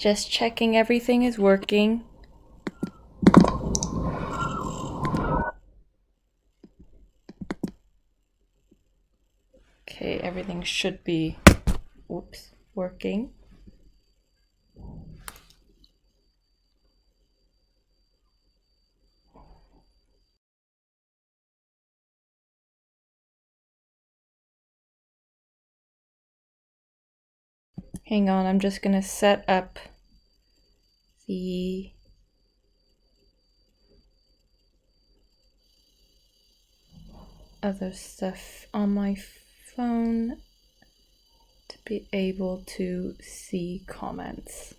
Just checking everything is working. Okay, everything should be, working. Hang on, I'm just gonna set up the other stuff on my phone to be able to see comments.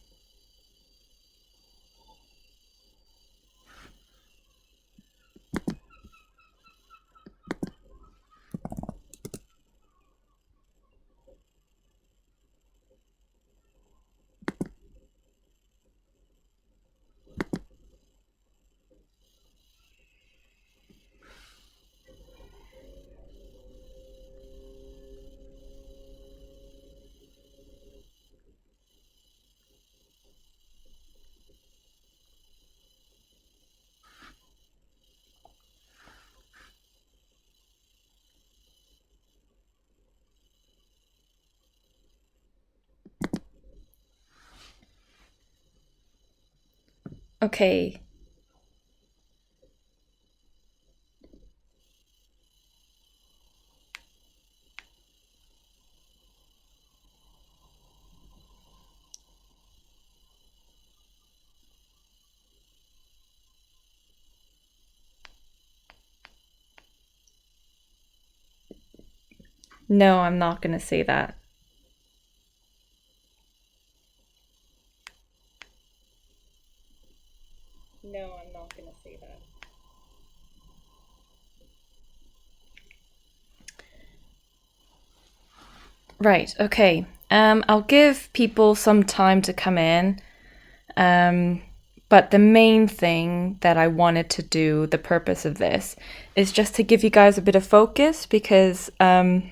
Okay. No, I'm not gonna say that. No, I'm not gonna say that. Right, okay. I'll give people some time to come in. But the main thing that I wanted to do, the purpose of this, is just to give you guys a bit of focus because I'm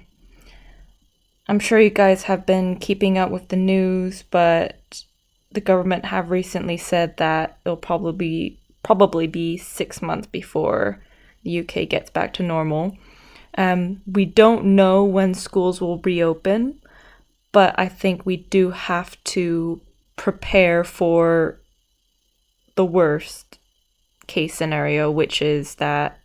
sure you guys have been keeping up with the news, but the government have recently said that it'll probably be 6 months before the UK gets back to normal. We don't know when schools will reopen, but I think we do have to prepare for the worst case scenario, which is that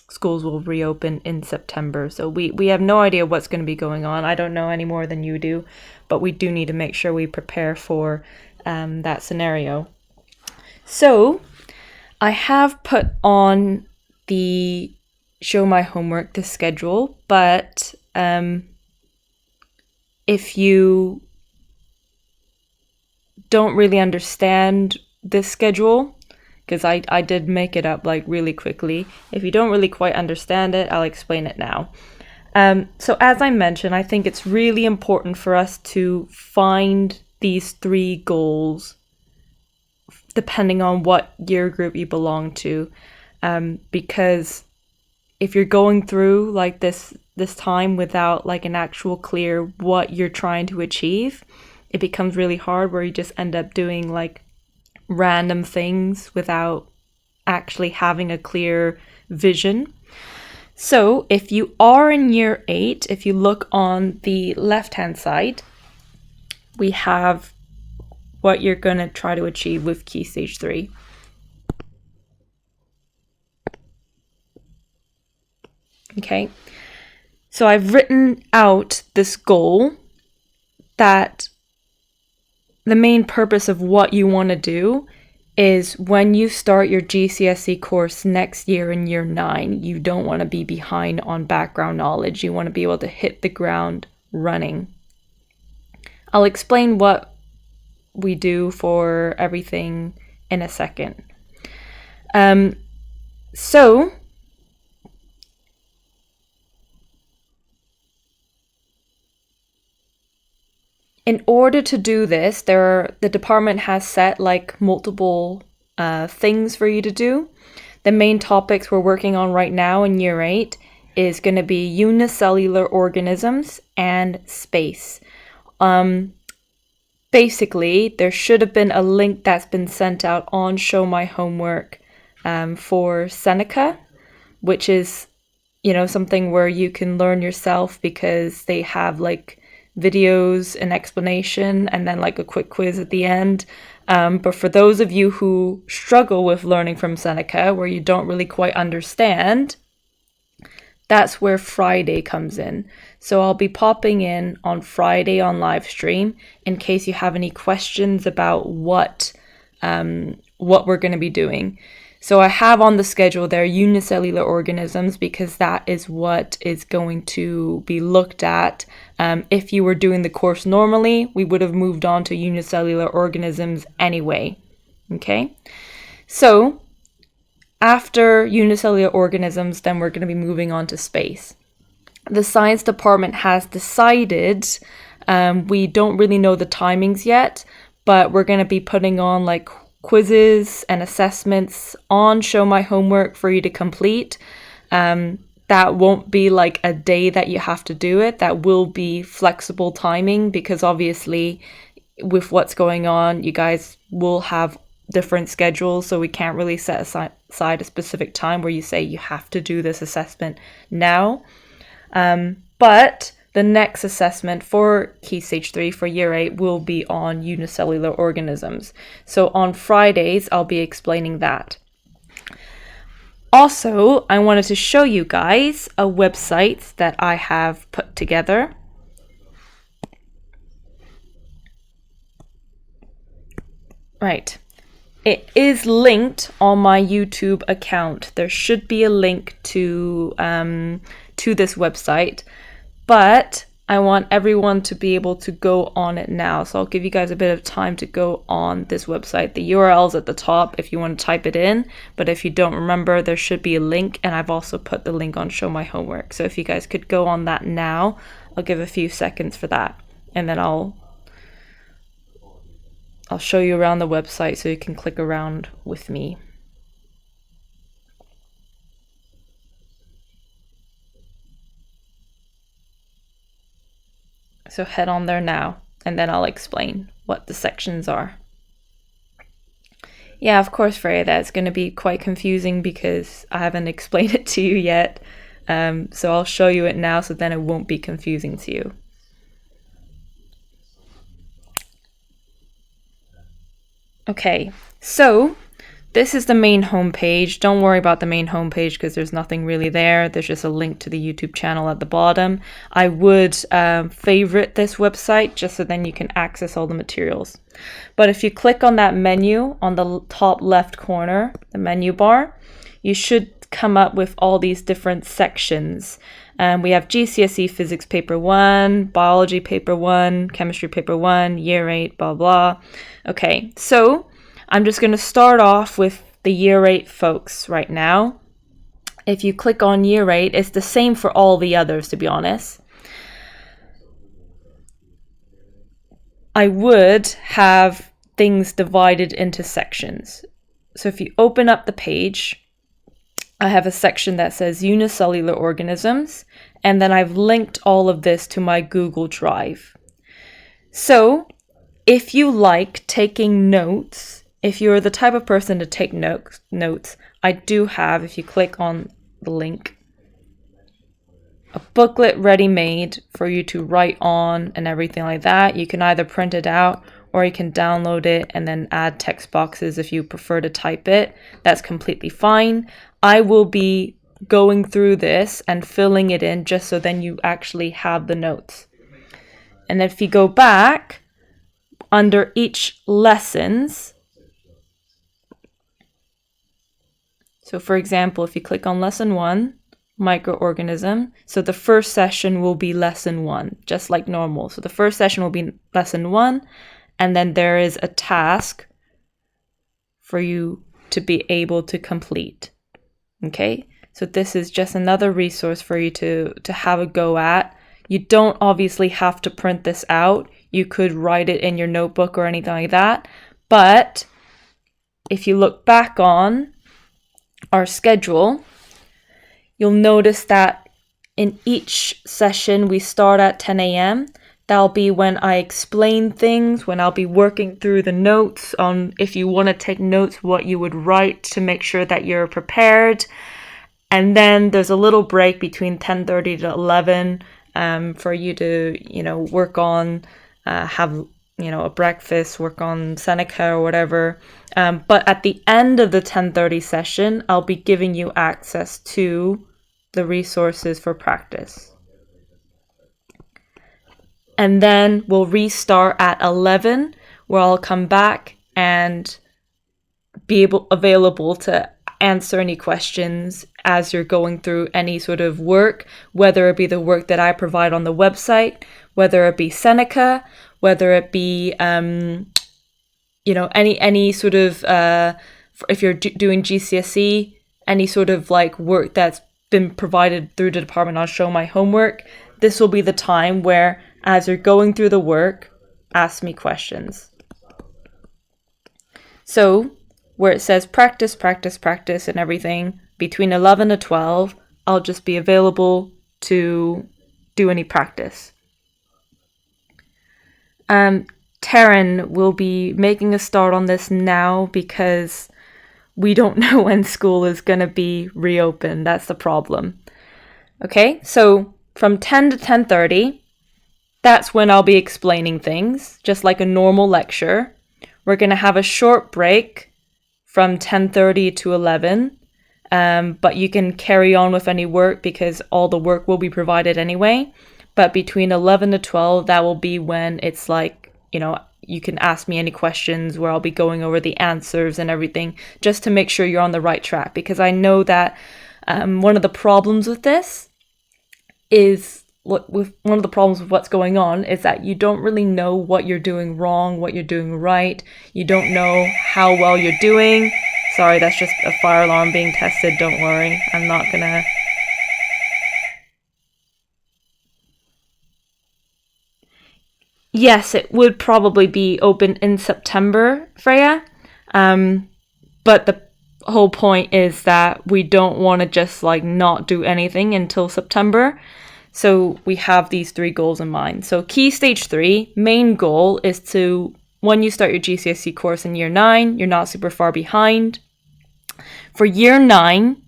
schools will reopen in September. So we have no idea what's going to be going on. I don't know any more than you do, but we do need to make sure we prepare for that scenario. So I have put on the show my homework, the schedule, but if you don't really understand this schedule, because I did make it up like really quickly. If you don't really quite understand it, I'll explain it now. So as I mentioned, I think it's really important for us to find these 3 goals depending on what year group you belong to, because if you're going through like this time without like an actual clear what you're trying to achieve, it becomes really hard where you just end up doing like random things without actually having a clear vision. So if you are in year 8, if you look on the left-hand side, we have what you're going to try to achieve with Key Stage 3. Okay, so I've written out this goal that the main purpose of what you want to do is when you start your GCSE course next year in year 9, you don't want to be behind on background knowledge. You want to be able to hit the ground running. I'll explain what we do for everything in a second. So in order to do this, the department has set like multiple things for you to do. The main topics we're working on right now in year 8 is going to be unicellular organisms and space. basically, there should have been a link that's been sent out on Show My Homework for Seneca, which is, something where you can learn yourself because they have like videos, an explanation, and then like a quick quiz at the end. But for those of you who struggle with learning from Seneca, where you don't really quite understand, that's where Friday comes in. So I'll be popping in on Friday on live stream in case you have any questions about what we're going to be doing. So I have on the schedule there unicellular organisms because that is what is going to be looked at. If you were doing the course normally, we would have moved on to unicellular organisms anyway. Okay, so after unicellular organisms, then we're going to be moving on to space. The science department has decided, we don't really know the timings yet, but we're going to be putting on like quizzes and assessments on Show My Homework for you to complete. That won't be like a day that you have to do it. That will be flexible timing because obviously with what's going on, you guys will have different schedules, so we can't really set aside a specific time where you say you have to do this assessment now. But the next assessment for Key Stage 3 for Year 8 will be on unicellular organisms. So on Fridays, I'll be explaining that. Also, I wanted to show you guys a website that I have put together. Right. It is linked on my YouTube account. There should be a link to this website, but I want everyone to be able to go on it now. So I'll give you guys a bit of time to go on this website. The URL's at the top if you want to type it in, but if you don't remember, there should be a link, and I've also put the link on Show My Homework. So if you guys could go on that now, I'll give a few seconds for that, and then I'll show you around the website so you can click around with me. So head on there now, and then I'll explain what the sections are. Yeah, of course, Freya, that's going to be quite confusing because I haven't explained it to you yet. So I'll show you it now so then it won't be confusing to you. Okay, so this is the main homepage. Don't worry about the main homepage because there's nothing really there. There's just a link to the YouTube channel at the bottom. I would favorite this website just so then you can access all the materials. But if you click on that menu on the top left corner, the menu bar, you should come up with all these different sections. We have GCSE Physics Paper 1, Biology Paper 1, Chemistry Paper 1, Year 8, blah, blah. Okay, so I'm just going to start off with the Year 8 folks right now. If you click on Year 8, it's the same for all the others, to be honest. I would have things divided into sections. So if you open up the page, I have a section that says unicellular organisms, and then I've linked all of this to my Google Drive. So if you like taking notes, if you're the type of person to take notes, I do have, if you click on the link, a booklet ready-made for you to write on and everything like that. You can either print it out or you can download it and then add text boxes if you prefer to type it. That's completely fine. I will be going through this and filling it in just so then you actually have the notes. And if you go back under each lessons, so for example, if you click on lesson 1, microorganism, so the first session will be lesson 1, just like normal. So the first session will be lesson 1, and then there is a task for you to be able to complete. Okay, so this is just another resource for you to have a go at. You don't obviously have to print this out. You could write it in your notebook or anything like that. But if you look back on our schedule, you'll notice that in each session we start at 10 a.m. That'll be when I explain things, when I'll be working through the notes on if you want to take notes, what you would write to make sure that you're prepared. And then there's a little break between 10:30 to 11 for you to, work on, have, a breakfast, work on Seneca or whatever. But at the end of the 10:30 session, I'll be giving you access to the resources for practice. And then we'll restart at 11, where I'll come back and be available to answer any questions as you're going through any sort of work, whether it be the work that I provide on the website, whether it be Seneca, whether it be, any sort of, if you're doing GCSE, any sort of like work that's been provided through the department on Show My Homework. This will be the time where, as you're going through the work, ask me questions. So, where it says practice, practice, practice and everything, between 11 to 12, I'll just be available to do any practice. Taryn will be making a start on this now because we don't know when school is going to be reopened. That's the problem. Okay, so from 10 to 10:30, that's when I'll be explaining things, just like a normal lecture. We're going to have a short break from 10:30 to 11, but you can carry on with any work because all the work will be provided anyway. But between 11 to 12, that will be when it's like, you can ask me any questions where I'll be going over the answers and everything just to make sure you're on the right track. Because I know that one of the problems with this is, one of the problems with what's going on is that you don't really know what you're doing wrong, what you're doing right. You don't know how well you're doing. Sorry, that's just a fire alarm being tested. Don't worry. I'm not gonna... Yes, it would probably be open in September, Freya. But the whole point is that we don't want to just not do anything until September. So we have these 3 goals in mind. So Key Stage 3, main goal is to, when you start your GCSE course in Year 9, you're not super far behind. For Year 9,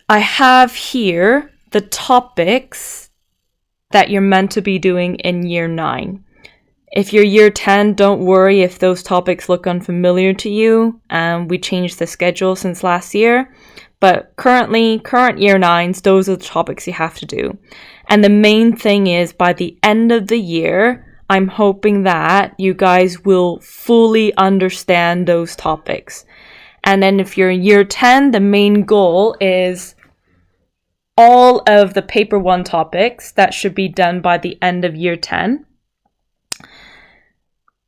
I have here the topics that you're meant to be doing in Year 9. If you're Year 10, don't worry if those topics look unfamiliar to you. We changed the schedule since last year. But current Year 9s, those are the topics you have to do. And the main thing is, by the end of the year, I'm hoping that you guys will fully understand those topics. And then if you're in Year 10, the main goal is all of the Paper 1 topics that should be done by the end of Year 10.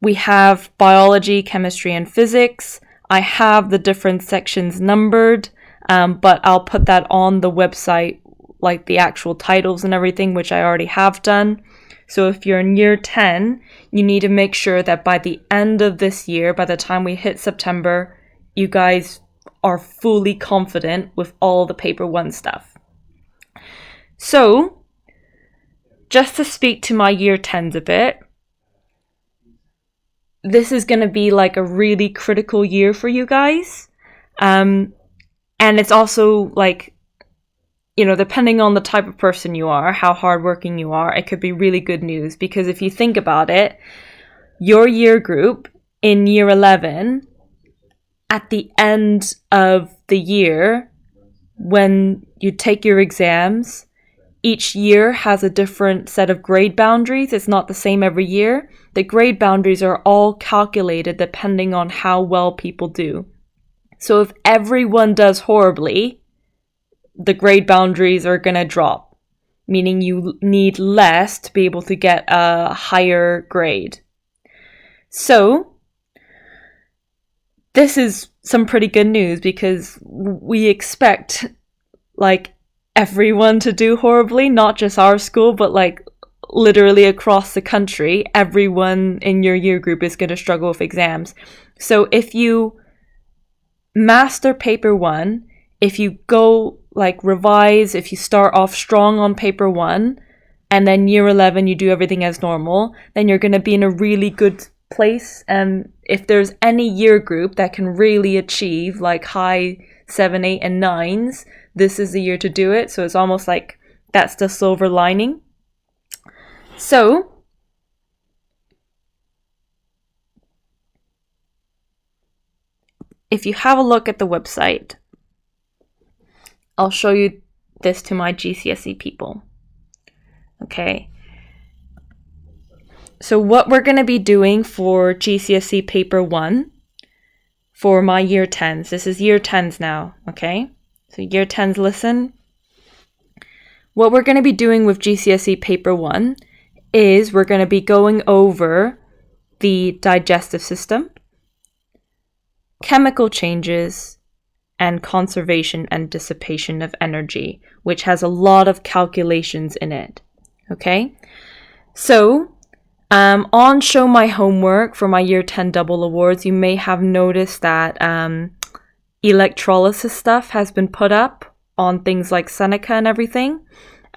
We have biology, chemistry, and physics. I have the different sections numbered, but I'll put that on the website, like the actual titles and everything, which I already have done. So if you're in Year 10, you need to make sure that by the end of this year, by the time we hit September, you guys are fully confident with all the Paper 1 stuff. So, just to speak to my Year 10s a bit, this is going to be a really critical year for you guys. And it's also depending on the type of person you are, how hardworking you are, it could be really good news. Because if you think about it, your year group in Year 11, at the end of the year, when you take your exams, each year has a different set of grade boundaries. It's not the same every year. The grade boundaries are all calculated depending on how well people do. So if everyone does horribly, the grade boundaries are going to drop, meaning you need less to be able to get a higher grade. So this is some pretty good news because we expect everyone to do horribly, not just our school, but literally across the country, everyone in your year group is going to struggle with exams. So if you master Paper 1, if you go revise, if you start off strong on Paper 1, and then year 11 you do everything as normal, then you're going to be in a really good place. And if there's any year group that can really achieve like high 7, 8, and 9s, this is the year to do it. So it's almost like that's the silver lining. So if you have a look at the website, I'll show you this to my GCSE people. Okay. So what we're going to be doing for GCSE paper 1 for my year 10s. This is year 10s now, okay? So year 10s, listen. What we're going to be doing with GCSE paper 1 is we're going to be going over the digestive system, chemical changes, and conservation and dissipation of energy, which has a lot of calculations in it. Okay? So, on Show My Homework for my Year 10 Double Awards, you may have noticed that electrolysis stuff has been put up on things like Seneca and everything.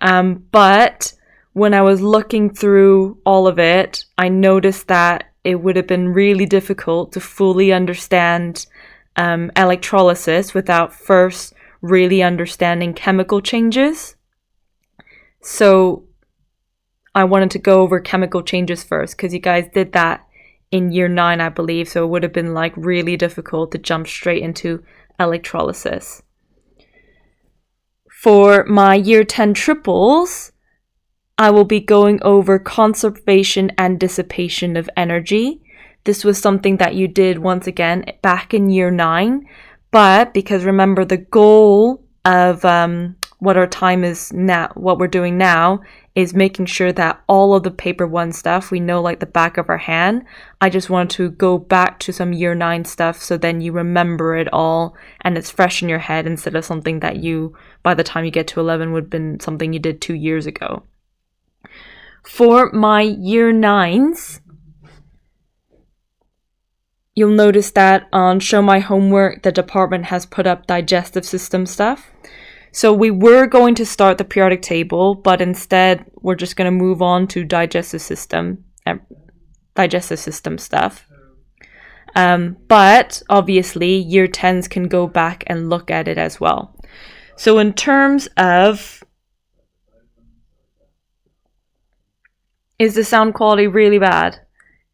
But when I was looking through all of it, I noticed that it would have been really difficult to fully understand electrolysis without first really understanding chemical changes. So I wanted to go over chemical changes first because you guys did that in year 9, I believe. So it would have been like really difficult to jump straight into electrolysis. For my year 10 triples, I will be going over conservation and dissipation of energy. This was something that you did once again back in year 9, but because remember the goal of what our time is now, what we're doing now, is making sure that all of the paper 1 stuff we know like the back of our hand. I just wanted to go back to some year 9 stuff so then you remember it all and it's fresh in your head instead of something that you, by the time you get to 11, would have been something you did 2 years ago. For my year 9s, you'll notice that on Show My Homework, the department has put up digestive system stuff. So we were going to start the periodic table, but instead we're just going to move on to digestive system stuff. But obviously, year 10s can go back and look at it as well. So in terms of, is the sound quality really bad?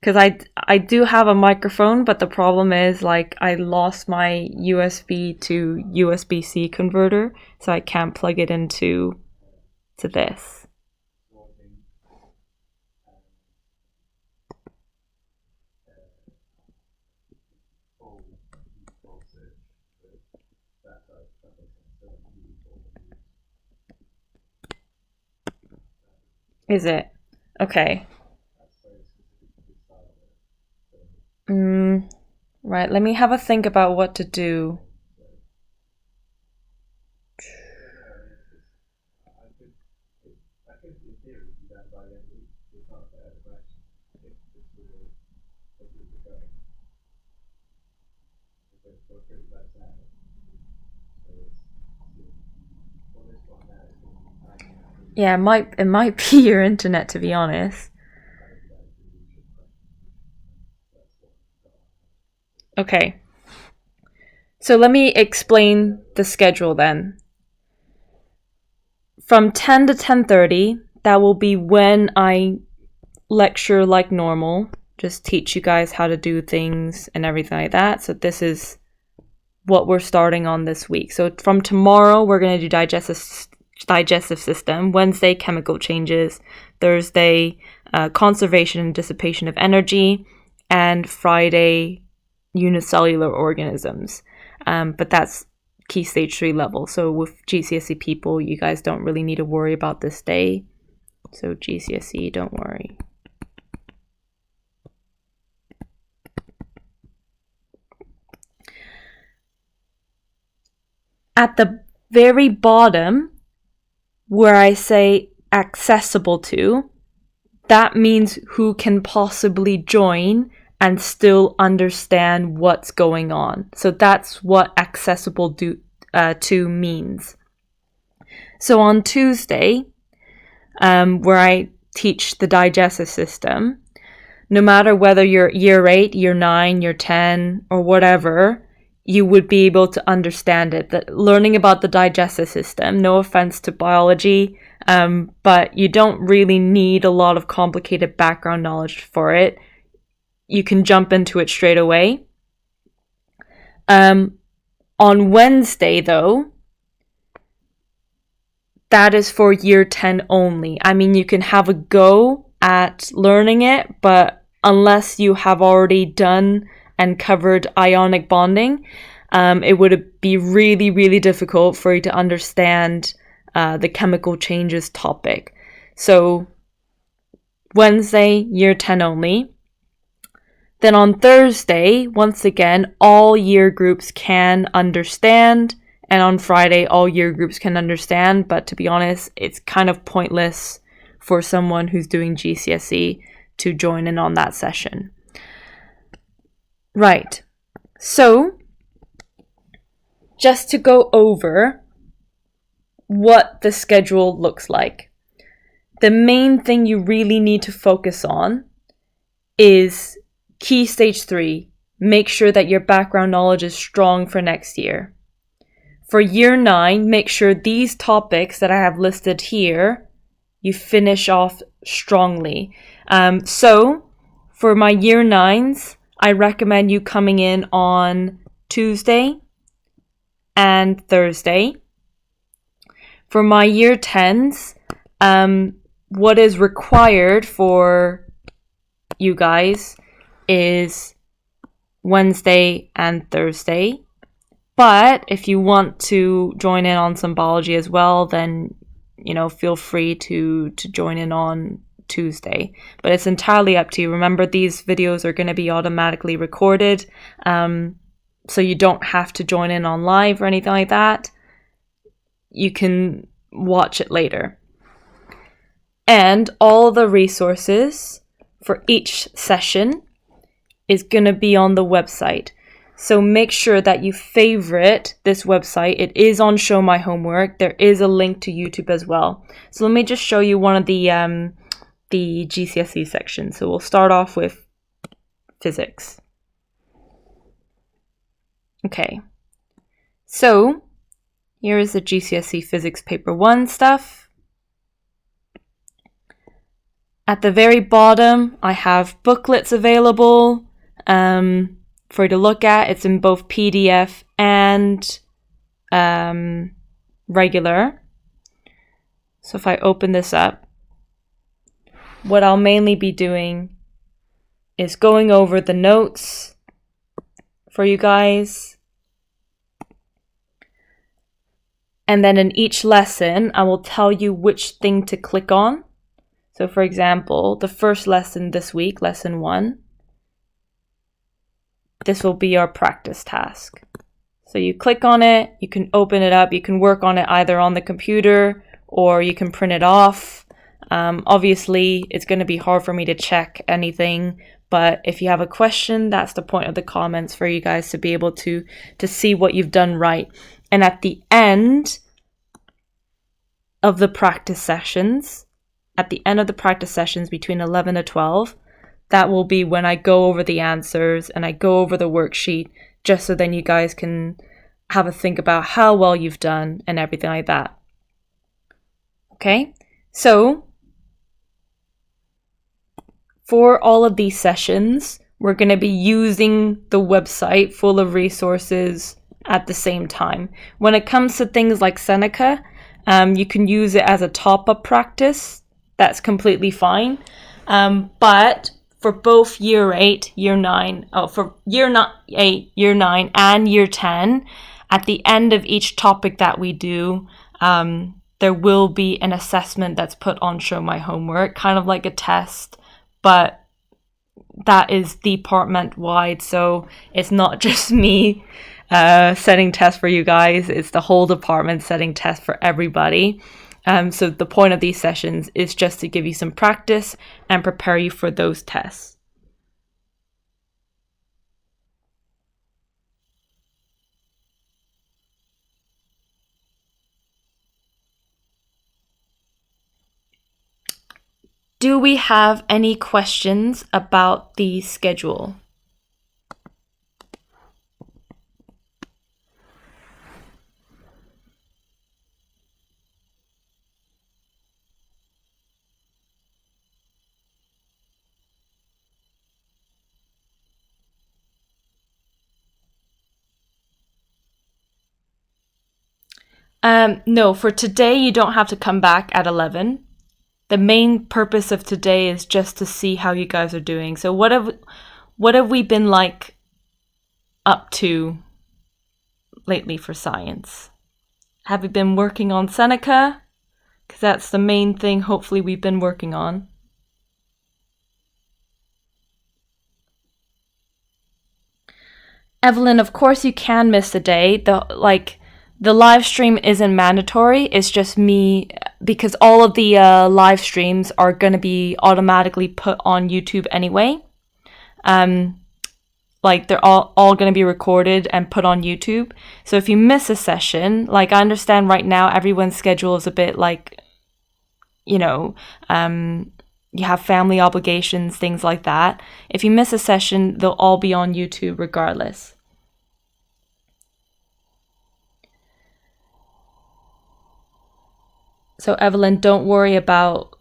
Because I do have a microphone, but the problem is like I lost my USB to USB-C converter, so I can't plug it into this. Is it? Okay. Right, let me have a think about what to do. Yeah, it might be your internet, to be honest. Okay. So let me explain the schedule then. From 10 to 10:30, that will be when I lecture like normal, just teach you guys how to do things and everything like that. So this is what we're starting on this week. So from tomorrow, we're going to do digestive system, Wednesday, chemical changes, Thursday, conservation and dissipation of energy, and Friday, unicellular organisms. But that's key stage 3 level. So with GCSE people, you guys don't really need to worry about this day. So GCSE, don't worry. At the very bottom, where I say accessible to, that means who can possibly join and still understand what's going on. So that's what accessible to means. So on Tuesday, where I teach the digestive system. No matter whether you're year 8, year 9, year 10, or whatever, you would be able to understand it. That learning about the digestive system, no offense to biology, but you don't really need a lot of complicated background knowledge for it. You can jump into it straight away. On Wednesday, though, that is for year 10 only. I mean, you can have a go at learning it, but unless you have already done and covered ionic bonding, it would be really, really difficult for you to understand the chemical changes topic. So Wednesday, year 10 only. Then on Thursday, once again, all year groups can understand. And on Friday, all year groups can understand. But to be honest, it's kind of pointless for someone who's doing GCSE to join in on that session. Right. So, just to go over what the schedule looks like. The main thing you really need to focus on is Key Stage 3. Make sure that your background knowledge is strong for next year. For year 9, make sure these topics that I have listed here, you finish off strongly. So, for my year 9s, I recommend you coming in on Tuesday and Thursday. For my year 10s, what is required for you guys is Wednesday and Thursday. But if you want to join in on some biology as well, then, feel free to join in on Tuesday. But it's entirely up to you. Remember, these videos are going to be automatically recorded, so you don't have to join in on live or anything like that. You can watch it later. And all the resources for each session is going to be on the website. So make sure that you favorite this website. It is on Show My Homework. There is a link to YouTube as well. So let me just show you one of the GCSE sections. So we'll start off with physics. Okay. So here is the GCSE Physics Paper 1 stuff. At the very bottom, I have booklets available for you to look at. It's in both PDF and regular. So if I open this up, what I'll mainly be doing is going over the notes for you guys. And then in each lesson, I will tell you which thing to click on. So for example, the first lesson this week, lesson 1, this will be our practice task. So you click on it, you can open it up, you can work on it either on the computer or you can print it off. Obviously, it's going to be hard for me to check anything, but if you have a question, that's the point of the comments for you guys to be able to see what you've done right. And at the end of the practice sessions, between 11 to 12, that will be when I go over the answers and I go over the worksheet, just so then you guys can have a think about how well you've done and everything like that. Okay, so for all of these sessions, we're going to be using the website full of resources at the same time. When it comes to things like Seneca, you can use it as a top-up practice. That's completely fine. But for both year 8, year 9, for year 8, year 9, and year 10, at the end of each topic that we do, there will be an assessment that's put on Show My Homework, kind of like a test, but that is department-wide, so it's not just me setting tests for you guys, it's the whole department setting tests for everybody. So the point of these sessions is just to give you some practice and prepare you for those tests. Do we have any questions about the schedule? No, for today, you don't have to come back at 11. The main purpose of today is just to see how you guys are doing. So what have we been like up to lately for science? Have we been working on Seneca? Because that's the main thing hopefully we've been working on. Evelyn, of course you can miss a day. The live stream isn't mandatory. It's just me, because all of the live streams are going to be automatically put on YouTube anyway. Like they're all going to be recorded and put on YouTube. So if you miss a session, like I understand right now everyone's schedule is a bit like, you know, you have family obligations, things like that. If you miss a session, they'll all be on YouTube regardless. So Evelyn, don't worry about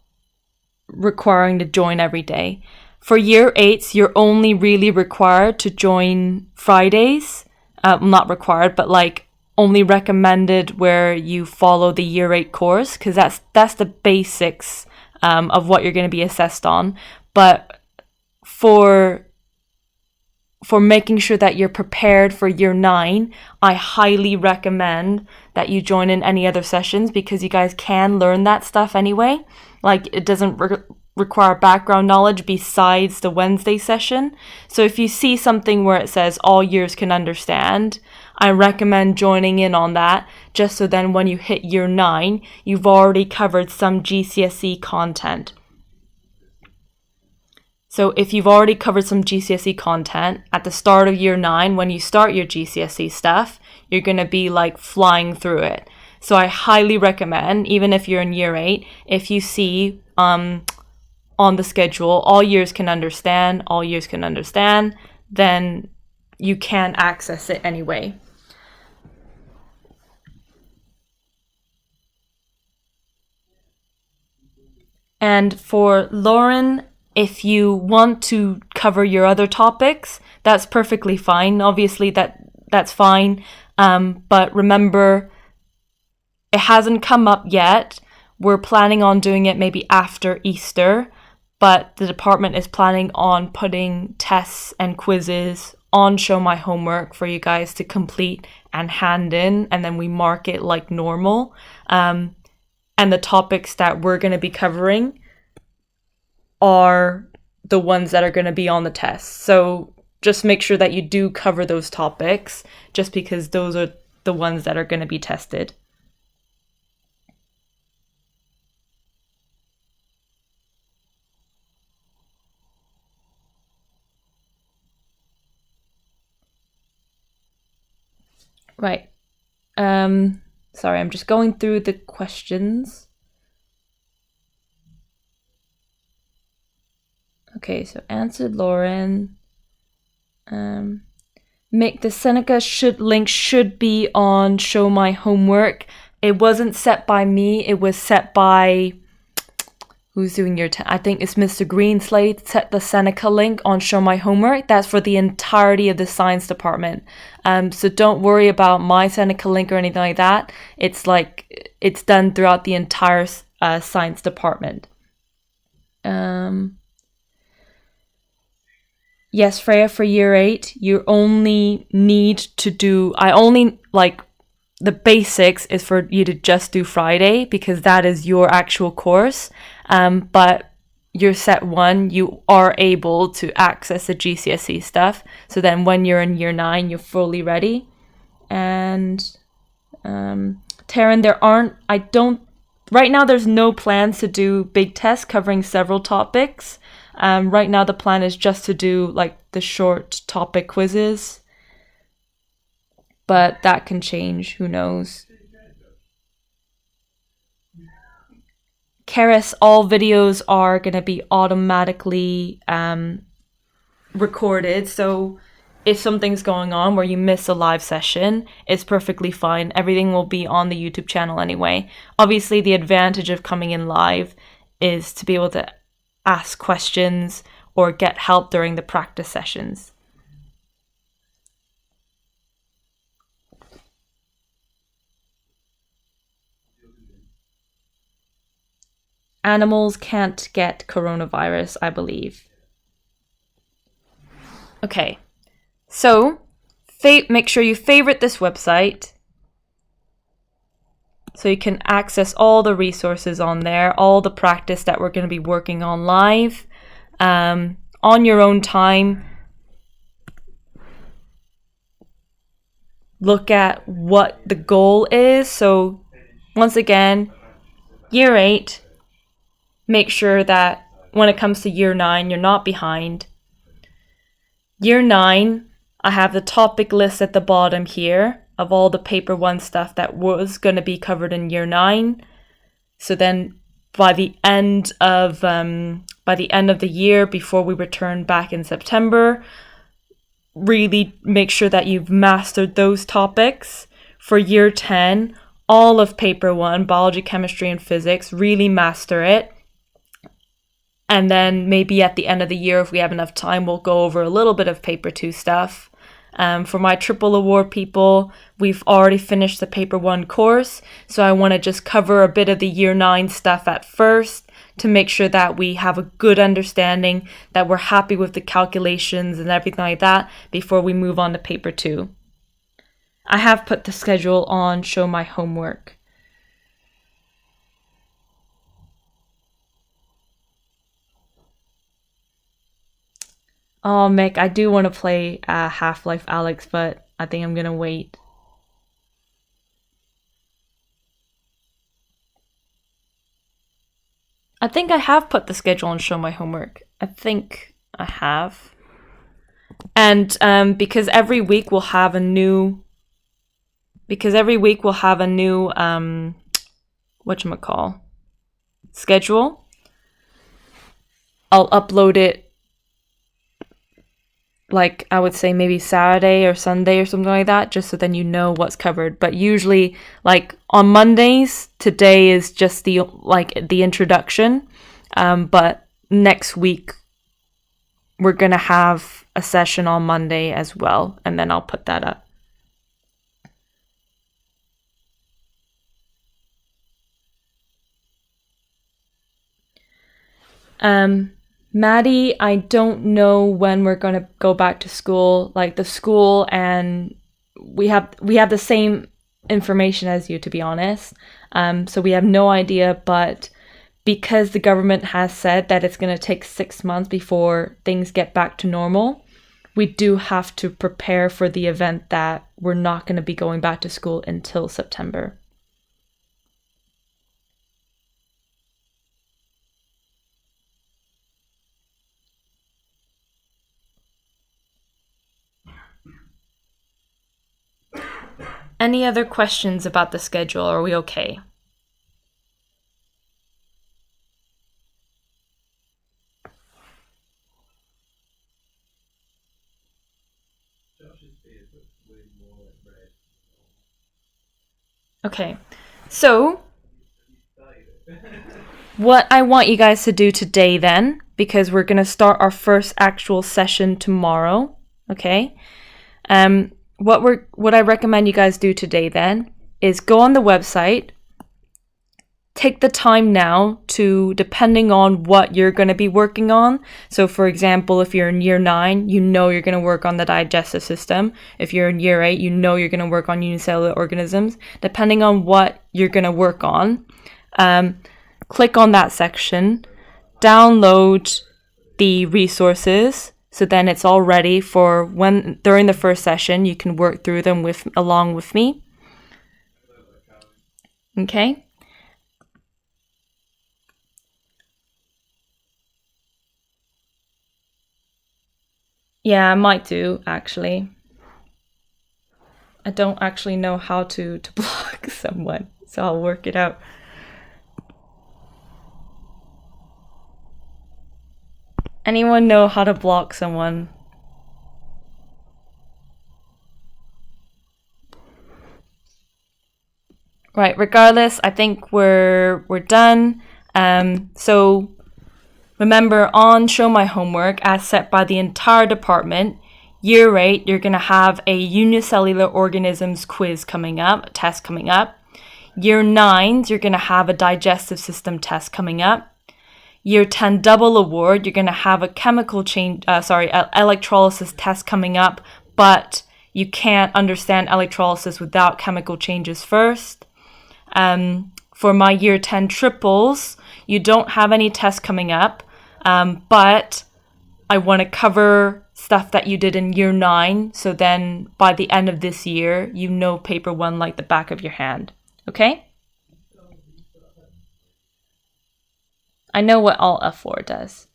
requiring to join every day. For year 8s, you're only really required to join Fridays. Not required, but like only recommended where you follow the year 8 course, because that's the basics of what you're going to be assessed on. But for making sure that you're prepared for year 9, I highly recommend that you join in any other sessions, because you guys can learn that stuff anyway. Like it doesn't require background knowledge besides the Wednesday session. So if you see something where it says all years can understand, I recommend joining in on that, just so then when you hit year 9, you've already covered some GCSE content. So if you've already covered some GCSE content at the start of year 9, when you start your GCSE stuff, you're going to be like flying through it. So I highly recommend, even if you're in year 8, if you see on the schedule, all years can understand, then you can access it anyway. And for Lauren, if you want to cover your other topics, that's perfectly fine. Obviously, that's fine. But remember, it hasn't come up yet. We're planning on doing it maybe after Easter, but the department is planning on putting tests and quizzes on Show My Homework for you guys to complete and hand in, and then we mark it like normal. And the topics that we're going to be covering are the ones that are going to be on the test. So just make sure that you do cover those topics, just because those are the ones that are going to be tested. Right. Sorry, I'm just going through the questions. Okay, so answered Lauren. Make the Seneca link should be on Show My Homework. It wasn't set by me. It was set by who's doing your I think it's Mr. Greenslade set the Seneca link on Show My Homework. That's for the entirety of the science department. So don't worry about my Seneca link or anything like that. It's like it's done throughout the entire science department. Yes, Freya, for year 8, you only need to do, the basics is for you to just do Friday, because that is your actual course. But your set 1, you are able to access the GCSE stuff. So then when you're in year 9, you're fully ready. And Taryn, right now there's no plans to do big tests covering several topics. Right now the plan is just to do like the short topic quizzes, but that can change, who knows. Keras, all videos are going to be automatically recorded. So if something's going on where you miss a live session, it's perfectly fine. Everything will be on the YouTube channel anyway. Obviously, the advantage of coming in live is to be able to ask questions or get help during the practice sessions. Animals can't get coronavirus, I believe. Okay, so make sure you favorite this website so you can access all the resources on there, all the practice that we're going to be working on live on your own time. Look at what the goal is. So once again, year 8, make sure that when it comes to year 9, you're not behind. Year 9, I have the topic list at the bottom here of all the paper 1 stuff that was going to be covered in year 9. So then by the end of the year, before we return back in September, really make sure that you've mastered those topics. For year 10, all of paper 1, biology, chemistry, and physics, really master it. And then maybe at the end of the year, if we have enough time, we'll go over a little bit of paper 2 stuff. For my triple award people, we've already finished the paper 1 course. So I want to just cover a bit of the year 9 stuff at first to make sure that we have a good understanding, that we're happy with the calculations and everything like that before we move on to paper 2. I have put the schedule on Show My Homework. Oh, Mick, I do want to play Half-Life Alyx, but I think I'm going to wait. I think I have put the schedule on Show My Homework. I think I have. And because every week we'll have a new... whatchamacall? Schedule. I'll upload it, like, I would say maybe Saturday or Sunday or something like that, just so then you know what's covered. But usually, like, on Mondays, today is just the introduction. But next week, we're going to have a session on Monday as well, and then I'll put that up. Maddie, I don't know when we're going to go back to school. Like, the school, and we have the same information as you, to be honest. So we have no idea, but because the government has said that it's going to take 6 months before things get back to normal, we do have to prepare for the event that we're not going to be going back to school until September. Any other questions about the schedule? Are we okay? Okay, so what I want you guys to do today then, because we're going to start our first actual session tomorrow, okay? What I recommend you guys do today then is go on the website, take the time now to, depending on what you're going to be working on. So for example, if you're in year 9, you know you're going to work on the digestive system. If you're in year 8, you know you're going to work on unicellular organisms. Depending on what you're going to work on, click on that section, download the resources. So then it's all ready for when, during the first session, you can work through them along with me. Okay. Yeah, I might do, actually. I don't actually know how to block someone, so I'll work it out. Anyone know how to block someone? Right, regardless, I think we're done. So remember, on Show My Homework, as set by the entire department, year 8, you're going to have a unicellular organisms quiz coming up, a test coming up. Year 9, you're going to have a digestive system test coming up. Year 10 double award, you're going to have a electrolysis test coming up, but you can't understand electrolysis without chemical changes first. For my year 10 triples, you don't have any tests coming up, but I want to cover stuff that you did in year 9, so then by the end of this year, you know paper 1 like the back of your hand. Okay? I know what all F4 does.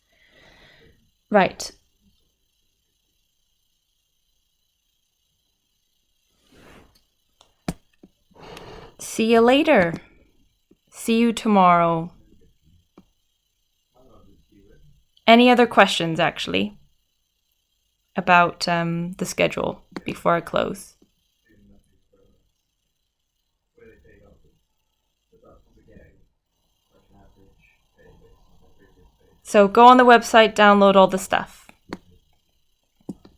Right. See you later. See you tomorrow. Any other questions, actually, about the schedule before I close? So go on the website, download all the stuff.